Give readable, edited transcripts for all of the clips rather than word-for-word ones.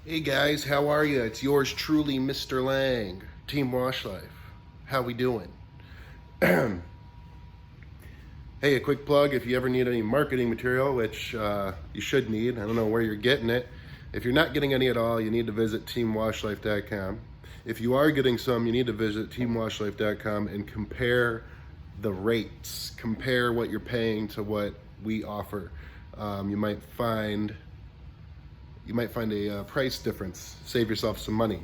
Hey guys, how are you? It's yours truly, Mr. Lang, Team Wash Life. How we doing? Hey, a quick plug if you ever need any marketing material, which you should need. I don't know where you're getting it. If you're not getting any at all, you need to visit teamwashlife.com. If you are getting some, you need to visit teamwashlife.com and compare the rates. Compare what you're paying to what we offer. You might find a price difference. Save yourself some money.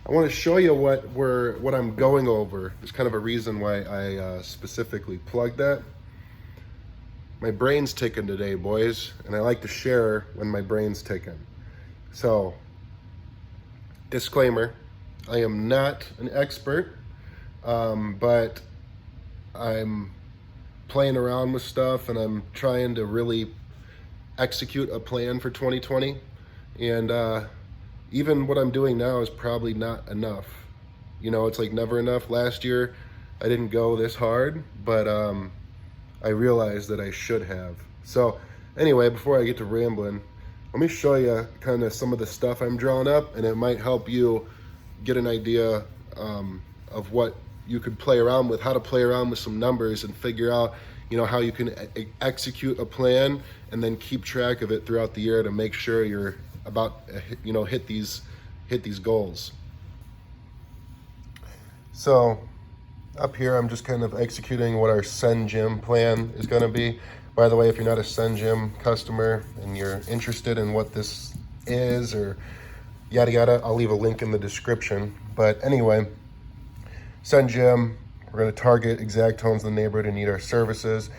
I want to show you what I'm going over. There's kind of a reason why I specifically plugged that. My brain's ticking today, boys, and I like to share when my brain's ticking. So, disclaimer: I am not an expert, but I'm playing around with stuff, and I'm trying to really execute a plan for 2020. And even what I'm doing now is probably not enough. You know, it's like never enough. Last year, I didn't go this hard, but I realized that I should have. So anyway, before I get to rambling, let me show you kind of some of the stuff I'm drawing up, and it might help you get an idea of what you could play around with, how to play around with some numbers and figure out, you know, how you can execute a plan and then keep track of it throughout the year to make sure you're about, you know, hit these goals. So up here, I'm just kind of executing what our SendGym plan is going to be. By the way, if you're not a SendGym customer and you're interested in what this is or yada yada, I'll leave a link in the description. But anyway, SendGym, we're going to target exact homes in the neighborhood who need our services.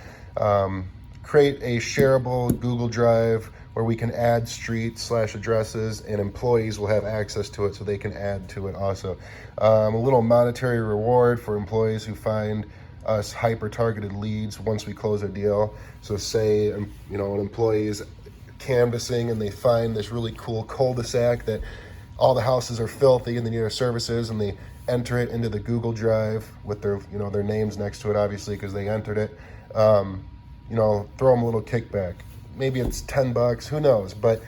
Create a shareable Google Drive where we can add street/addresses, and employees will have access to it so they can add to it also. A little monetary reward for employees who find us hyper-targeted leads once we close a deal. So say, you know, an employee is canvassing and they find this really cool cul-de-sac that all the houses are filthy and they need our services, and they enter it into the Google Drive with their, you know, their names next to it, obviously, because they entered it. You know, throw them a little kickback. Maybe it's $10, who knows, but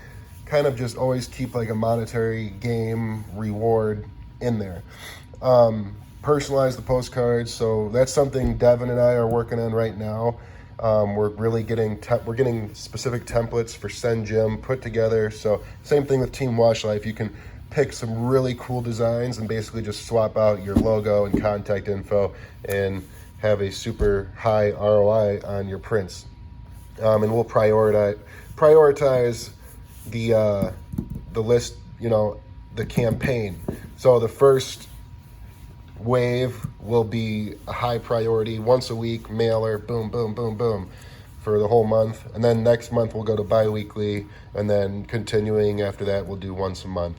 kind of just always keep like a monetary game reward in there. Personalize the postcards. So that's something Devin and I are working on right now. We're really getting specific templates for SendGym put together. So same thing with Team Wash Life. You can pick some really cool designs and basically just swap out your logo and contact info and have a super high ROI on your prints. And we'll prioritize the list, you know, the campaign. So the first wave will be a high priority, once a week mailer, boom, boom, boom, boom, for the whole month. And then next month we'll go to bi-weekly, and then continuing after that we'll do once a month.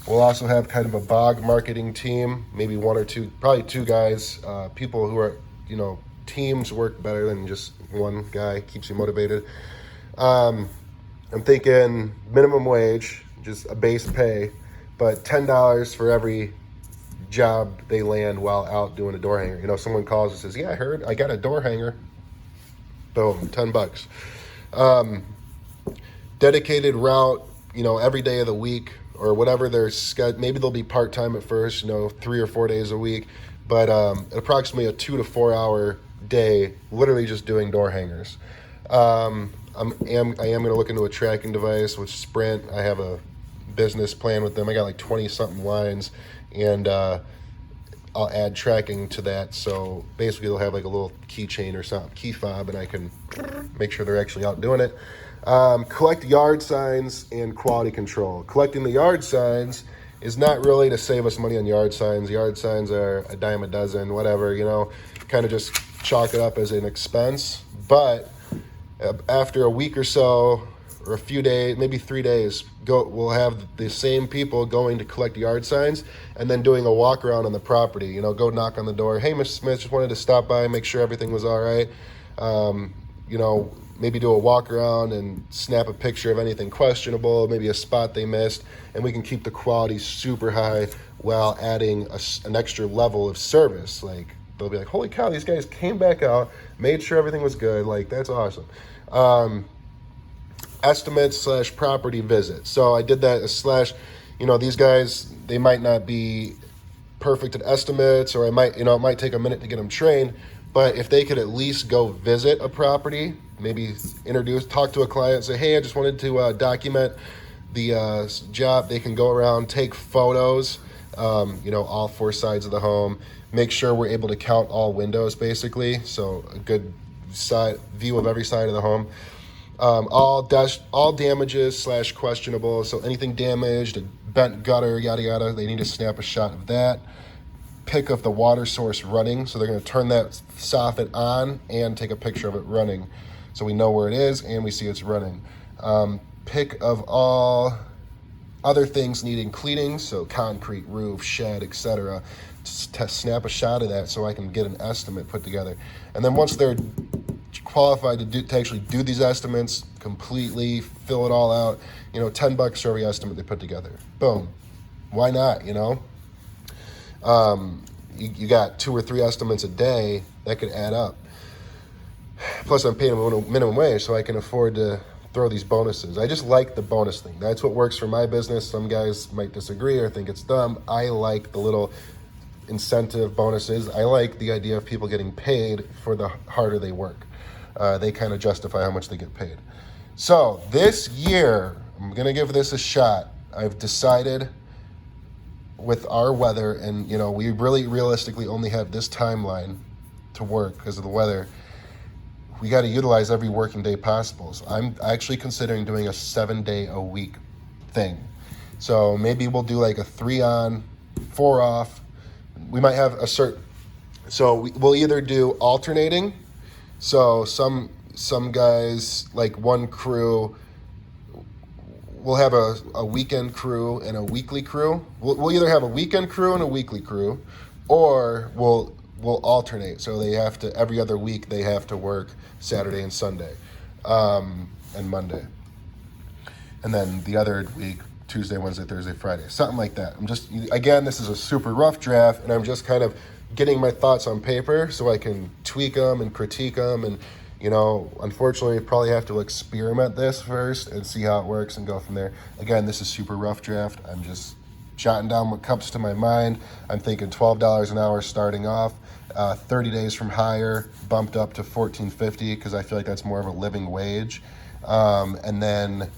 We'll also have kind of a bog marketing team, maybe one or two, probably two guys, people who are, you know, teams work better than just one guy, keeps you motivated. I'm thinking minimum wage, just a base pay, but $10 for every job they land while out doing a door hanger. You know, someone calls and says, yeah, I heard I got a door hanger. Boom, $10. Dedicated route, you know, every day of the week or whatever their schedule. Maybe they'll be part-time at first, you know, 3 or 4 days a week, but approximately a 2 to 4 hour day, literally just doing door hangers. I am going to look into a tracking device with Sprint. I have a business plan with them. I got like 20 something lines, and I'll add tracking to that. So basically they'll have like a little keychain or something, key fob, and I can make sure they're actually out doing it. Collect yard signs and quality control. Collecting the yard signs is not really to save us money on yard signs. Yard signs are a dime a dozen, whatever, you know, kind of just chalk it up as an expense. But after a week or so, or a few days, maybe 3 days, we'll have the same people going to collect yard signs and then doing a walk around on the property. You know, go knock on the door. Hey, Mr. Smith, just wanted to stop by, make sure everything was all right. You know, maybe do a walk around and snap a picture of anything questionable, maybe a spot they missed, and we can keep the quality super high while adding an extra level of service. Like, they'll be like, holy cow, these guys came back out, made sure everything was good. Like, that's awesome. estimates slash property visits. So I did that slash, these guys, they might not be perfect at estimates, or it might take a minute to get them trained, but if they could at least go visit a property, maybe talk to a client, say, hey, I just wanted to document the job. They can go around, take photos, all four sides of the home, make sure we're able to count all windows, basically, so a good view of every side of the home. All damages slash questionable, so anything damaged, a bent gutter, yada yada, they need to snap a shot of that. Pic of the water source running, so they're going to turn that soffit on and take a picture of it running, so we know where it is and we see it's running. Pic of all other things needing cleaning, so concrete, roof, shed, etc. To snap a shot of that so I can get an estimate put together. And then once they're qualified to actually do these estimates completely, fill it all out, $10 for every estimate they put together. Boom. Why not, you got 2 or 3 estimates a day that could add up. Plus I'm paying a minimum wage, so I can afford to throw these bonuses. I just like the bonus thing. That's what works for my business. Some guys might disagree or think it's dumb. I like the little incentive bonuses. I like the idea of people getting paid for the harder they work. They kind of justify how much they get paid. So this year, I'm going to give this a shot. I've decided with our weather, and we really realistically only have this timeline to work because of the weather. We got to utilize every working day possible. So I'm actually considering doing a 7-day-a-week thing. So maybe we'll do like a 3 on, 4 off. We might have we'll either do alternating. So some guys, like one crew, we'll have a weekend crew and a weekly crew. We'll either have a weekend crew and a weekly crew, or we'll alternate. So they have to, every other week they have to work Saturday and Sunday, and Monday. And then the other week, Tuesday, Wednesday, Thursday, Friday, something like that. Again, this is a super rough draft, and I'm just kind of getting my thoughts on paper so I can tweak them and critique them. And, unfortunately, probably have to experiment this first and see how it works and go from there. Again, this is super rough draft. I'm just jotting down what comes to my mind. I'm thinking $12 an hour starting off, 30 days from hire, bumped up to $14.50 because I feel like that's more of a living wage. And then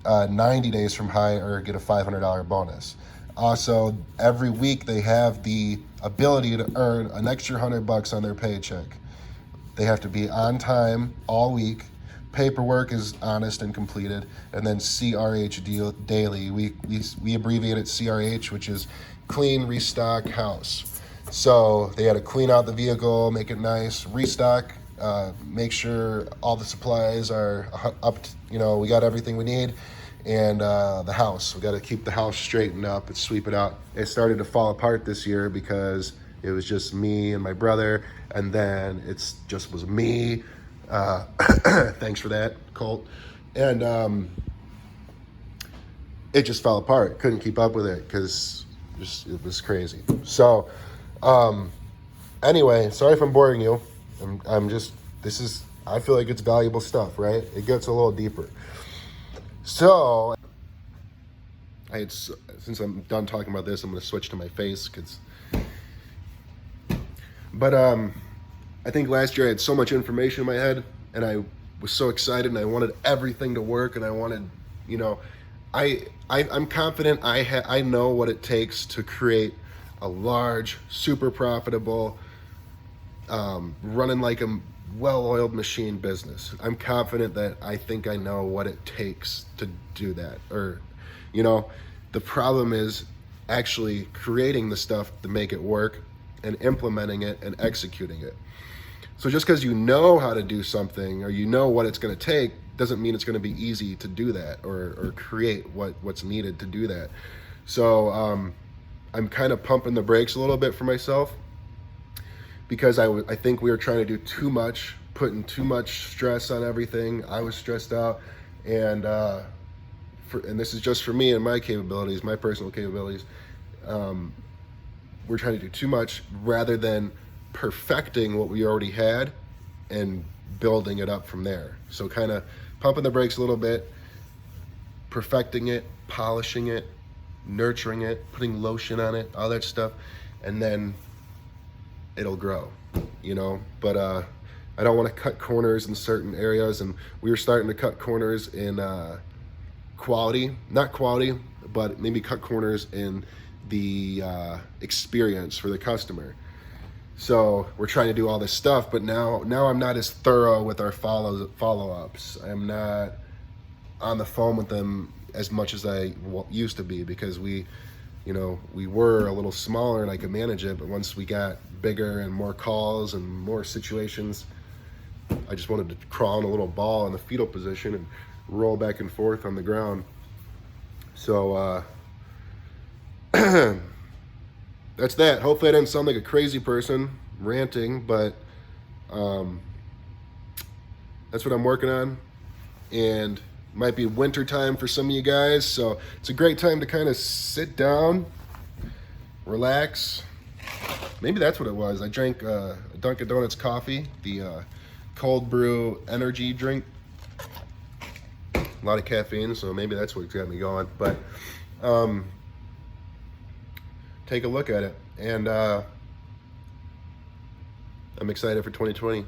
90 days from hire, get a $500 bonus. Also, every week they have the ability to earn an extra $100 on their paycheck. They have to be on time all week. Paperwork is honest and completed. And then CRH daily. We abbreviate it CRH, which is clean, restock, house. So they had to clean out the vehicle, make it nice, restock, make sure all the supplies are up, we got everything we need. And the house, we got to keep the house straightened up and sweep it out. It started to fall apart this year because it was just me and my brother, and then it's just was me. Thanks for that, Colt. And it just fell apart. Couldn't keep up with it because it was crazy. So anyway, sorry if I'm boring you. I feel like it's valuable stuff, right? It gets a little deeper. So, since I'm done talking about this, I'm going to switch to my face. But I think last year I had so much information in my head, and I was so excited, and I wanted everything to work, and I wanted, I'm confident I know what it takes to create a large, super profitable, running like a well-oiled machine business. I'm confident that I think I know what it takes to do that. Or, the problem is actually creating the stuff to make it work and implementing it and executing it. So just because you know how to do something or you know what it's going to take doesn't mean it's going to be easy to do that or create what's needed to do that. So I'm kind of pumping the brakes a little bit for myself, because I think we were trying to do too much, putting too much stress on everything. I was stressed out, and this is just for me and my capabilities, my personal capabilities. We're trying to do too much rather than perfecting what we already had and building it up from there. So kind of pumping the brakes a little bit, perfecting it, polishing it, nurturing it, putting lotion on it, all that stuff, and then it'll grow, you know. But I don't want to cut corners in certain areas, and we were starting to cut corners in quality, not quality, but maybe cut corners in the experience for the customer. So we're trying to do all this stuff, but now I'm not as thorough with our follow-ups. I'm not on the phone with them as much as I used to be, because we were a little smaller and I could manage it, but once we got bigger and more calls and more situations, I just wanted to crawl in a little ball in the fetal position and roll back and forth on the ground. So that's that. Hopefully I didn't sound like a crazy person ranting, but that's what I'm working on. And might be winter time for some of you guys, so it's a great time to kind of sit down, relax. Maybe that's what it was. I drank a Dunkin' Donuts coffee, the cold brew energy drink. A lot of caffeine, so maybe that's what got me going. But take a look at it, and I'm excited for 2020.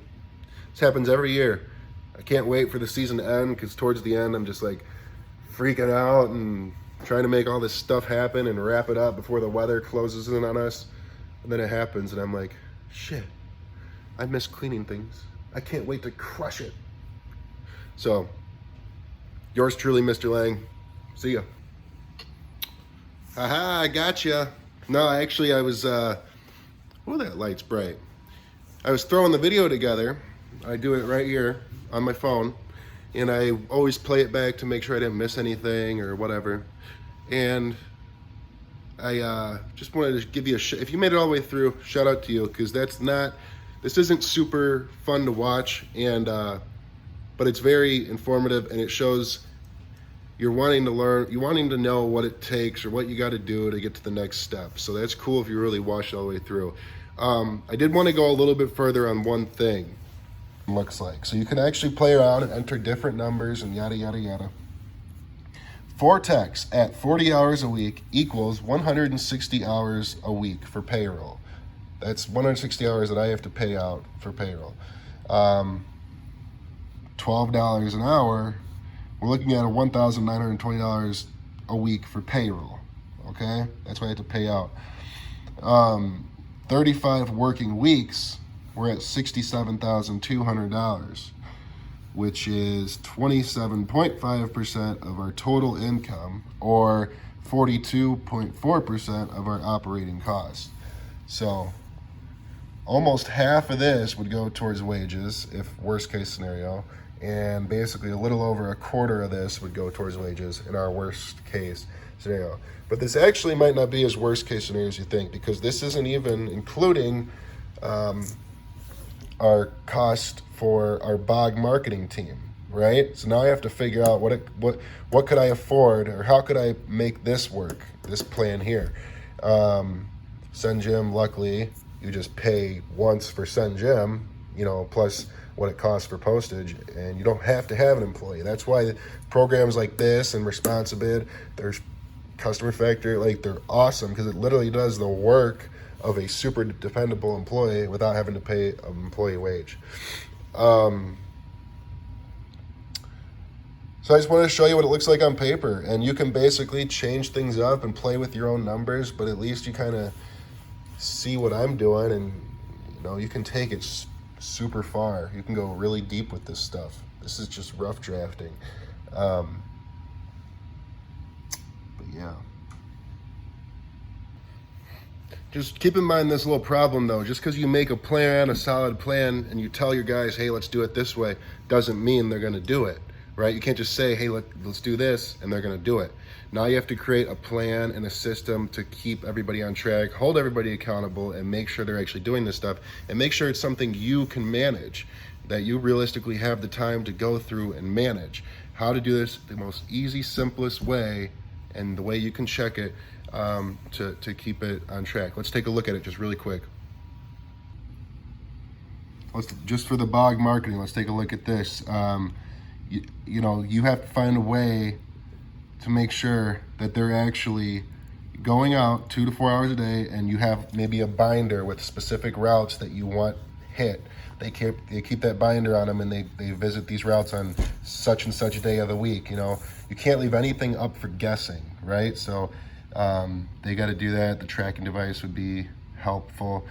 This happens every year. I can't wait for the season to end, because towards the end I'm just like freaking out and trying to make all this stuff happen and wrap it up before the weather closes in on us. And then it happens and I'm like, shit, I miss cleaning things. I can't wait to crush it. So, yours truly, Mr. Lang. See ya. Haha, I gotcha. No, actually I was, oh, that light's bright. I was throwing the video together. I do it right here on my phone, and I always play it back to make sure I didn't miss anything or whatever. And I just wanted to give you if you made it all the way through, shout out to you, because this isn't super fun to watch, and but it's very informative, and it shows you're wanting to learn, you're wanting to know what it takes or what you got to do to get to the next step. So that's cool if you really watch it all the way through. I did want to go a little bit further on one thing. Looks like, so you can actually play around and enter different numbers and yada yada yada. 4 techs at 40 hours a week equals 160 hours a week for payroll. That's 160 hours that I have to pay out for payroll. $12 an hour, we're looking at $1,920 a week for payroll. Okay, that's what I have to pay out. 35 working weeks, we're at $67,200, which is 27.5% of our total income, or 42.4% of our operating costs. So almost half of this would go towards wages, if worst case scenario, and basically a little over a quarter of this would go towards wages in our worst case scenario. But this actually might not be as worst case scenario as you think, because this isn't even including our cost for our BOG marketing team, right? So now I have to figure out what could I afford, or how could I make this work, this plan here. SendJim, luckily, you just pay once for SendJim, plus what it costs for postage, and you don't have to have an employee. That's why programs like this and Responsibid, there's Customer Factor, like, they're awesome, because it literally does the work of a super dependable employee without having to pay an employee wage. So I just wanted to show you what it looks like on paper, and you can basically change things up and play with your own numbers, but at least you kind of see what I'm doing, and you can take it super far. You can go really deep with this stuff. This is just rough drafting. But yeah. Just keep in mind this little problem, though. Just because you make a plan, a solid plan, and you tell your guys, hey, let's do it this way, doesn't mean they're going to do it, right? You can't just say, hey, let's do this, and they're going to do it. Now you have to create a plan and a system to keep everybody on track, hold everybody accountable, and make sure they're actually doing this stuff, and make sure it's something you can manage, that you realistically have the time to go through and manage. How to do this the most easy, simplest way, and the way you can check it, to keep it on track. Let's take a look at it just really quick. Just for the BOG marketing, let's take a look at this. you know, you have to find a way to make sure that they're actually going out 2 to 4 hours a day, and you have maybe a binder with specific routes that you want hit. They keep that binder on them, and they visit these routes on such and such day of the week. You know, you can't leave anything up for guessing, right? So they got to do that. The tracking device would be helpful.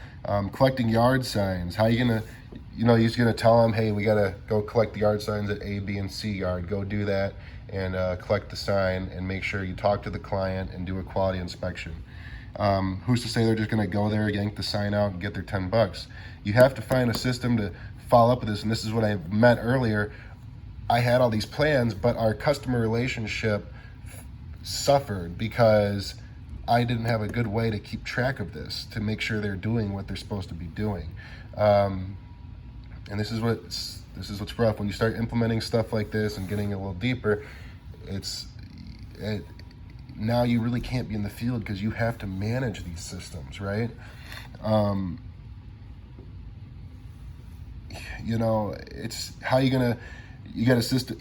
Collecting yard signs. How are you gonna, you know, you're just gonna tell them, hey, we gotta go collect the yard signs at A, B, and C yard. Go do that and collect the sign, and make sure you talk to the client and do a quality inspection. Who's to say they're just gonna go there, yank the sign out, and get their $10? You have to find a system to follow up with this, and this is what I meant earlier. I had all these plans, but our customer relationship suffered because I didn't have a good way to keep track of this, to make sure they're doing what they're supposed to be doing. And this is what's rough when you start implementing stuff like this and getting a little deeper. Now you really can't be in the field because you have to manage these systems, right? You know, it's how you got a system.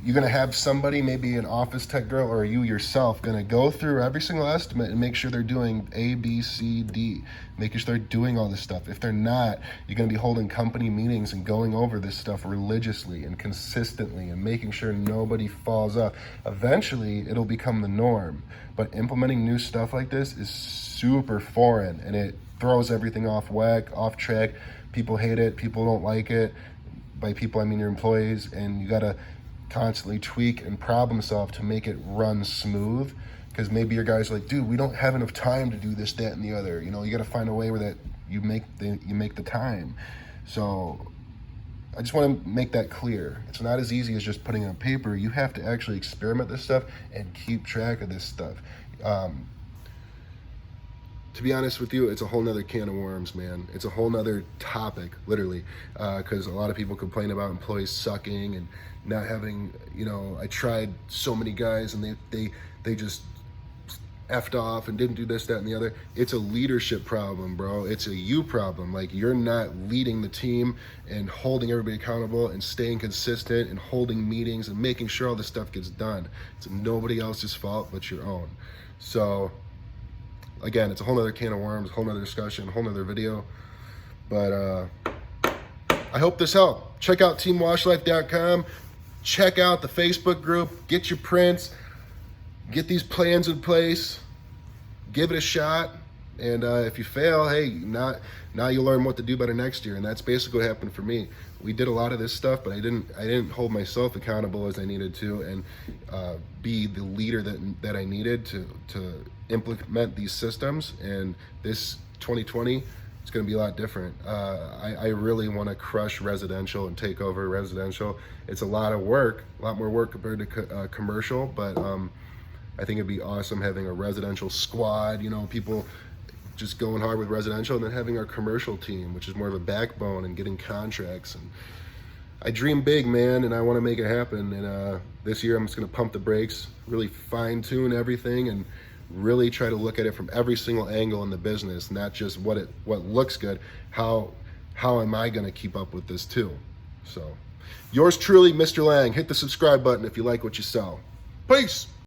You're gonna have somebody, maybe an office tech girl or you yourself, gonna go through every single estimate and make sure they're doing A, B, C, D, making sure they're doing all this stuff. If they're not, you're gonna be holding company meetings and going over this stuff religiously and consistently and making sure nobody falls off. Eventually, it'll become the norm. But implementing new stuff like this is super foreign, and it throws everything off whack, off track. People hate it. People don't like it. By people, I mean your employees, and you gotta constantly tweak and problem solve to make it run smooth. Because maybe your guys are like, dude, we don't have enough time to do this, that, and the other. You know, you gotta find a way where that you make the time. So I just want to make that clear. It's not as easy as just putting it on paper. You have to actually experiment this stuff and keep track of this stuff. To be honest with you, it's a whole nother can of worms, man. It's a whole nother topic, literally, because a lot of people complain about employees sucking and not having, you know, I tried so many guys and they just effed off and didn't do this, that, and the other. It's a leadership problem, bro. It's a you problem. Like, you're not leading the team and holding everybody accountable and staying consistent and holding meetings and making sure all this stuff gets done. It's nobody else's fault but your own. So again, it's a whole nother can of worms, a whole nother discussion, a whole nother video. But I hope this helped. Check out teamwashlife.com. Check out the Facebook group. Get your prints. Get these plans in place. Give it a shot. And if you fail, hey, now you'll learn what to do better next year. And that's basically what happened for me. We did a lot of this stuff, but I didn't hold myself accountable as I needed to, and be the leader that I needed to implement these systems. And this 2020, it's going to be a lot different. I really want to crush residential and take over residential. It's a lot of work, a lot more work compared to commercial, but I think it'd be awesome having a residential squad, you know, people just going hard with residential, and then having our commercial team, which is more of a backbone and getting contracts. And I dream big, man, and I want to make it happen. And this year I'm just going to pump the brakes, really fine tune everything, and really try to look at it from every single angle in the business, not just what looks good. How am I going to keep up with this too? So yours truly, Mr. Lang. Hit the subscribe button if you like what you saw. Peace.